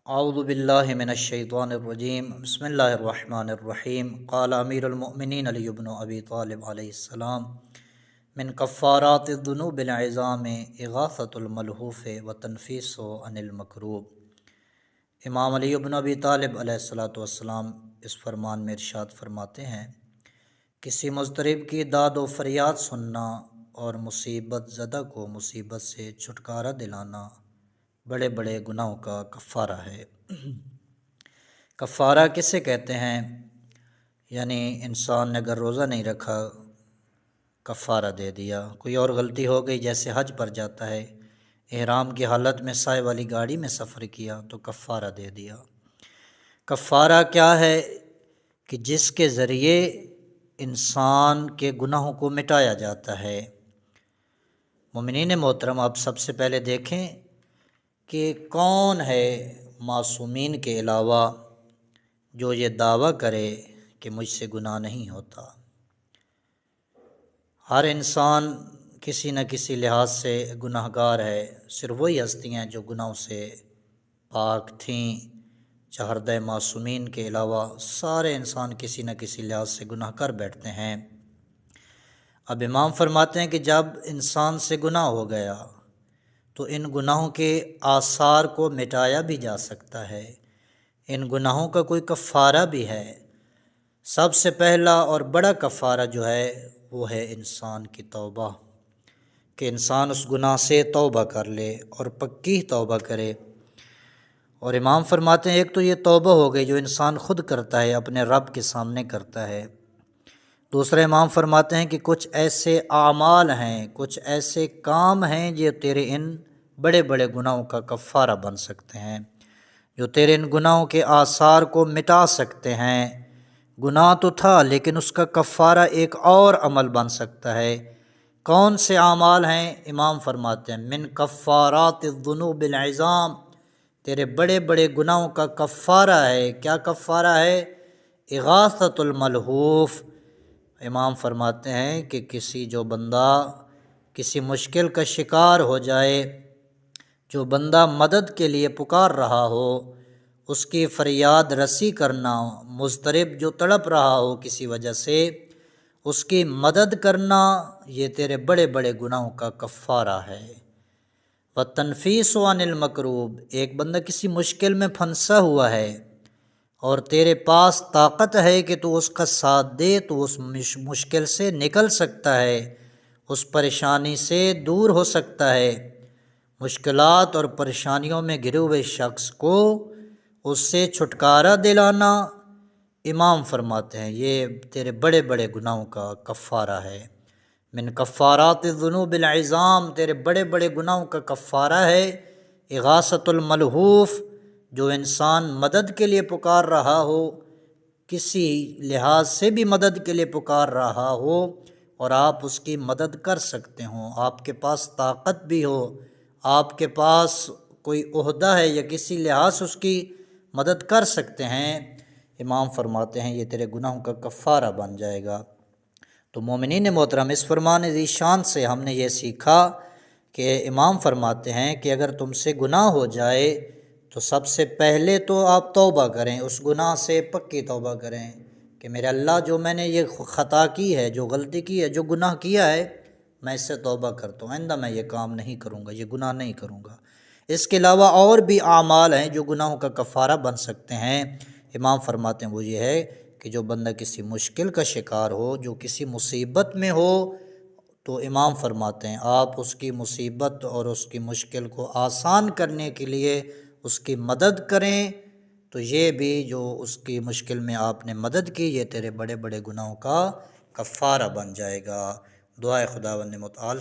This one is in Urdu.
اعوذ باللہ من الشیطان الرجیم بسم اللہ الرحمن الرحیم قال امیر المؤمنین علی بن ابی طالب علیہ السلام من کفارات الذنوب العظام اغاثۃ الملہوف و تنفیس عن المکروب۔ امام علی بن ابی طالب علیہ السلام اس فرمان میں ارشاد فرماتے ہیں، کسی مضطرب کی داد و فریاد سننا اور مصیبت زدہ کو مصیبت سے چھٹکارا دلانا بڑے بڑے گناہوں کا کفارہ ہے۔ کفارہ کسے کہتے ہیں؟ یعنی انسان نے اگر روزہ نہیں رکھا، کفارہ دے دیا، کوئی اور غلطی ہو گئی، جیسے حج پر جاتا ہے، احرام کی حالت میں سائے والی گاڑی میں سفر کیا تو کفارہ دے دیا۔ کفارہ کیا ہے؟ کہ جس کے ذریعے انسان کے گناہوں کو مٹایا جاتا ہے۔ مومنین محترم، آپ سب سے پہلے دیکھیں کہ کون ہے معصومین کے علاوہ جو یہ دعویٰ کرے کہ مجھ سے گناہ نہیں ہوتا۔ ہر انسان کسی نہ کسی لحاظ سے گناہ گار ہے، صرف وہی ہستیاں جو گناہوں سے پاک تھیں۔ چہردہ معصومین کے علاوہ سارے انسان کسی نہ کسی لحاظ سے گناہ کر بیٹھتے ہیں۔ اب امام فرماتے ہیں کہ جب انسان سے گناہ ہو گیا تو ان گناہوں کے آثار کو مٹایا بھی جا سکتا ہے، ان گناہوں کا کوئی کفارہ بھی ہے۔ سب سے پہلا اور بڑا کفارہ جو ہے وہ ہے انسان کی توبہ، کہ انسان اس گناہ سے توبہ کر لے اور پکی توبہ کرے۔ اور امام فرماتے ہیں ایک تو یہ توبہ ہو گئی جو انسان خود کرتا ہے، اپنے رب کے سامنے کرتا ہے۔ دوسرا امام فرماتے ہیں کہ کچھ ایسے اعمال ہیں، کچھ ایسے کام ہیں جو تیرے ان بڑے بڑے گناہوں کا کفارہ بن سکتے ہیں، جو تیرے ان گناہوں کے آثار کو مٹا سکتے ہیں۔ گناہ تو تھا لیکن اس کا کفارہ ایک اور عمل بن سکتا ہے۔ کون سے اعمال ہیں؟ امام فرماتے ہیں من کفارات الذنوب العظام، تیرے بڑے بڑے گناہوں کا کفارہ ہے۔ کیا کفارہ ہے؟ اغاثۃ الملہوف۔ امام فرماتے ہیں کہ جو بندہ کسی مشکل کا شکار ہو جائے، جو بندہ مدد کے لیے پکار رہا ہو، اس کی فریاد رسی کرنا، مضطرب جو تڑپ رہا ہو کسی وجہ سے، اس کی مدد کرنا، یہ تیرے بڑے بڑے گناہوں کا کفارہ ہے۔ وَالتَّنْفِيسُ عَنِ الْمَكْرُوبِ، ایک بندہ کسی مشکل میں پھنسا ہوا ہے اور تیرے پاس طاقت ہے کہ تو اس کا ساتھ دے تو اس مشکل سے نکل سکتا ہے، اس پریشانی سے دور ہو سکتا ہے۔ مشکلات اور پریشانیوں میں گھرے ہوئے شخص کو اس سے چھٹکارا دلانا، امام فرماتے ہیں یہ تیرے بڑے بڑے گناہوں کا کفارہ ہے۔ من کفارات الذنوب العظام، تیرے بڑے بڑے گناہوں کا کفارہ ہے اغاثۃ الملہوف، جو انسان مدد کے لیے پکار رہا ہو، کسی لحاظ سے بھی مدد کے لیے پکار رہا ہو اور آپ اس کی مدد کر سکتے ہوں، آپ کے پاس طاقت بھی ہو، آپ کے پاس کوئی عہدہ ہے یا کسی لحاظ سے اس کی مدد کر سکتے ہیں، امام فرماتے ہیں یہ تیرے گناہوں کا کفارہ بن جائے گا۔ تو مومنین محترم، اس فرمان ذی شان سے ہم نے یہ سیکھا کہ امام فرماتے ہیں کہ اگر تم سے گناہ ہو جائے تو سب سے پہلے تو آپ توبہ کریں، اس گناہ سے پکی توبہ کریں کہ میرے اللہ، جو میں نے یہ خطا کی ہے، جو غلطی کی ہے، جو گناہ کیا ہے، میں اس سے توبہ کرتا ہوں، آئندہ میں یہ کام نہیں کروں گا، یہ گناہ نہیں کروں گا۔ اس کے علاوہ اور بھی اعمال ہیں جو گناہوں کا کفارہ بن سکتے ہیں۔ امام فرماتے ہیں وہ یہ ہے کہ جو بندہ کسی مشکل کا شکار ہو، جو کسی مصیبت میں ہو، تو امام فرماتے ہیں آپ اس کی مصیبت اور اس کی مشکل کو آسان کرنے کے لیے اس کی مدد کریں، تو یہ بھی جو اس کی مشکل میں آپ نے مدد کی، یہ تیرے بڑے بڑے گناہوں کا کفارہ بن جائے گا۔ دعائے خداوند متعال